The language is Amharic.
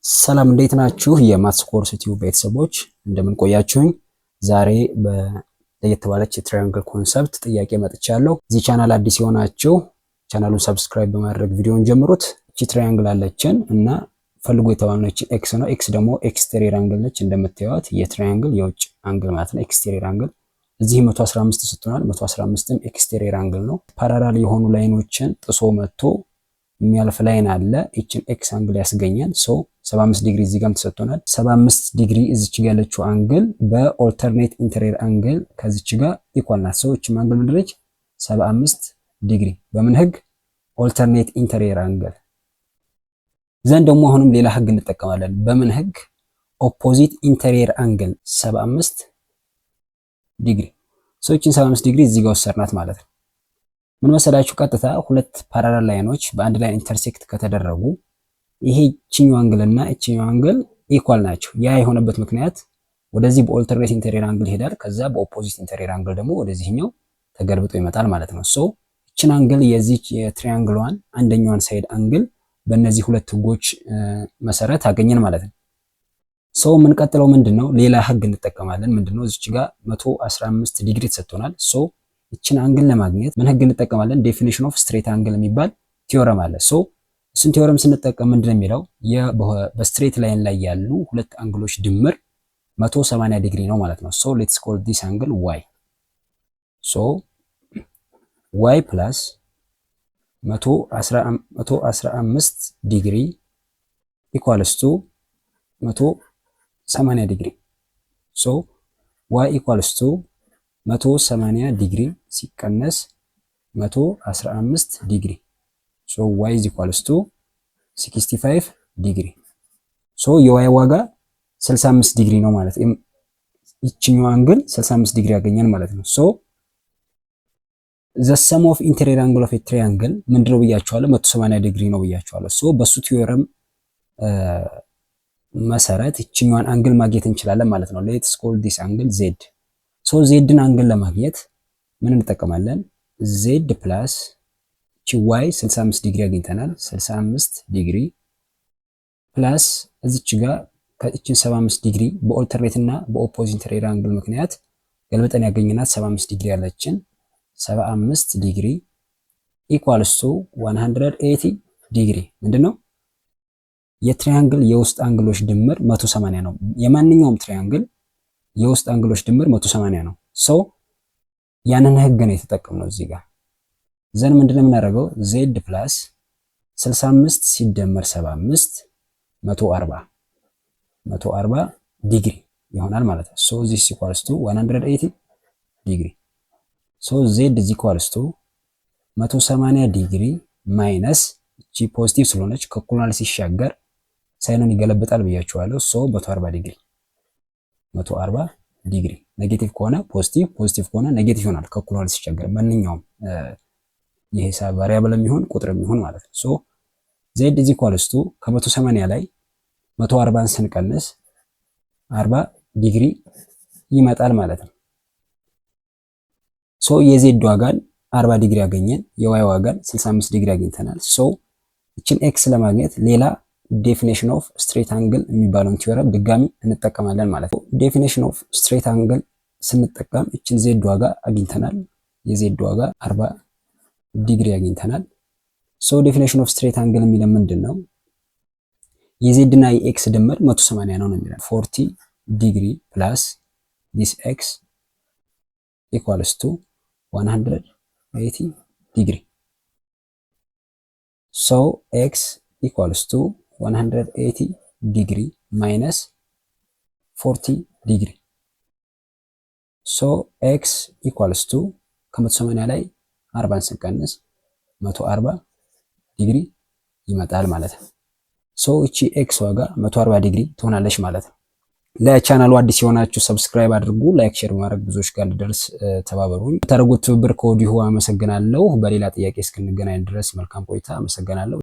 ሰላም እንዴት ናችሁ? የማትስ ኮርስ ቲዩብ ቤተሰቦች እንደምን ቆያችሁኝ? ዛሬ ለየት ባለች የትራያንግል ኮንሰፕት ጥያቄ መጥቻለሁ። እዚህ ቻናል አዲስ የሆናችሁ ቻናሉን ሰብስክራይብ በማድረግ ቪዲዮውን ጀምሩት። እቺ ትራያንግል አለችን እና ፈልጎ የተባለች ኤክስ ነው። ኤክስ ደግሞ ኤክስቴሪየር አንግል ነች። እንደምታዩት የትራያንግል የውጭ አንግል ማለት ነው። ኤክስቴሪየር አንግል እዚህ 115 ስትሆናል 115ም ኤክስቴሪየር አንግል ነው። ፓራላል የሆኑ ላይኖችን ጥሶ መጥቶ የሚያልፍ ላይን አለ። እቺን ኤክስ አንግል ያስገኛል። 75 ዲግሪ እዚህ ጋርም ተሰጥቶናል። 75 ዲግሪ እዚች ጋር ያለችው አንግል በኦልተርኔት ኢንተሪየር አንግል ከዚች ጋር ኢኳል ናት። እቺም አንግል ምንድነች? 75 ዲግሪ በምን ህግ? ኦልተርኔት ኢንተሪየር አንግል። ዘንድ ደግሞ አሁንም ሌላ ህግ እንጠቀማለን። በምን ህግ? ኦፖዚት ኢንተሪየር አንግል 75 ዲግሪ። እቺን 75 ዲግሪ እዚህ ጋር ወሰርናት ማለት ነው። ምን መሰላችሁ? ቀጥታ ሁለት ፓራላል ላይኖች በአንድ ላይ ኢንተርሴክት ከተደረጉ ይሄ እቺኛው አንግል እና እቺኛው አንግል ኢኳል ናቸው። ያ የሆነበት ምክንያት ወደዚህ በኦልተርኔት ኢንተሪየር አንግል ይሄዳል፣ ከዛ በኦፖዚት ኢንተሪየር አንግል ደግሞ ወደዚህኛው ተገልብጦ ይመጣል ማለት ነው። እቺን አንግል የዚህ የትሪያንግሏን አንደኛዋን ሳይድ አንግል በእነዚህ ሁለት ህጎች መሰረት አገኘን ማለት ነው። የምንቀጥለው ምንድነው? ሌላ ህግ እንጠቀማለን። ምንድነው? እዚች ጋር 115 ዲግሪ ተሰጥቶናል። እቺን አንግል ለማግኘት ምን ህግ እንጠቀማለን? ዴፊኒሽን ኦፍ ስትሬት አንግል የሚባል ቲዮረም አለ። እሱን ቲዮረም ስንጠቀም ምንድነው የሚለው? በስትሬት ላይን ላይ ያሉ ሁለት አንግሎች ድምር 180 ዲግሪ ነው ማለት ነው። ሌትስ ኮል ዲስ አንግል ዋይ። ዋይ ፕላስ 115 ዲግሪ ኢኳልስ ቱ 180 ዲግሪ። ዋይ ኢኳልስ ቱ 180 ዲግሪ ሲቀነስ 115 ዲግሪ y is equals to 65 ዲግሪ። የy ዋጋ 65 ዲግሪ ነው ማለት ነው። ይችኛው አንግል 65 ዲግሪ ያገኛል ማለት ነው። the sum of interior angle of a triangle ምንድነው ብያችኋለሁ? 180 ዲግሪ ነው ብያችኋለሁ። በሱ ቲዮረም መሰረት ይችኛዋን አንግል ማግኘት እንችላለን ማለት ነው። let's call this angle z። ዜድን አንግል ለማግኘት ምን እንጠቀማለን? ዜድ ፕላስ y 65 ዲግሪ አግኝተናል። 65 ዲግሪ ፕላስ እዚች ጋር ከእችን 75 ዲግሪ በኦልተርኔት እና በኦፖዚት ኢንተሪየር አንግል ምክንያት ገልብጠን ያገኘናት 75 ዲግሪ ያለችን 75 ዲግሪ ኢኳልስ ቱ 180 ዲግሪ ምንድነው? የትሪያንግል የውስጥ አንግሎች ድምር 180 ነው። የማንኛውም ትሪያንግል የውስጥ አንግሎች ድምር 180 ነው። ያንን ህግ ነው የተጠቀምነው እዚህ ጋር። ዘን ምንድነው የምናደርገው? ዜድ ፕላስ 65 ሲደመር 75 140 ዲግሪ ይሆናል ማለት ነው። this equals to 180 ዲግሪ። ዜድ is equals to 180 ዲግሪ ማይነስ እቺ ፖዚቲቭ ስለሆነች ከኩልናል ሲሻገር ሳይኑን ይገለብጣል ብያችኋለሁ። 140 ዲግሪ 140 ዲግሪ ኔጌቲቭ ከሆነ ፖዚቲቭ፣ ፖዚቲቭ ከሆነ ኔጌቲቭ ይሆናል ከኩልናል ሲሻገር ማንኛውም የሂሳብ ቫሪያብል የሚሆን ቁጥር የሚሆን ማለት ነው። z is equals to ከ180 ላይ 140ን ስንቀንስ 40 ዲግሪ ይመጣል ማለት ነው። የz ዋጋን 40 ዲግሪ አገኘን፣ የy ዋጋን 65 ዲግሪ አግኝተናል። እችን ኤክስ ለማግኘት ሌላ ዴፊኒሽን ኦፍ ስትሬት አንግል የሚባለውን ቲዮረም ድጋሚ እንጠቀማለን ማለት ነው። ዴፊኒሽን ኦፍ ስትሬት አንግል ስንጠቀም እችን z ዋጋ አግኝተናል። የz ዋጋ 40 ዲግሪ አግኝተናል። ዴፊኒሽን ኦፍ ስትሬት አንግል የሚለው ምንድነው? የዜድ እና የኤክስ ድምር 180 ነው የሚለው 40 ዲግሪ ፕላስ ዲስ ኤክስ ኢኳልስ ቱ 180 ዲግሪ። ኤክስ ኢኳልስ ቱ 180 ዲግሪ ማይነስ 40 ዲግሪ። ኤክስ ኢኳልስ ቱ ከ180 ላይ 40 ስንቀንስ 140 ዲግሪ ይመጣል ማለት ነው። እቺ ኤክስ ዋጋ 140 ዲግሪ ትሆናለች ማለት ነው። ለቻናሉ አዲስ የሆናችሁ ሰብስክራይብ አድርጉ፣ ላይክ ሼር በማድረግ ብዙዎች ጋር እንዲደርስ ተባበሩኝ። ታደርጉት ትብብር ከወዲሁ አመሰግናለሁ። በሌላ ጥያቄ እስክንገናኝ ድረስ መልካም ቆይታ። አመሰግናለሁ።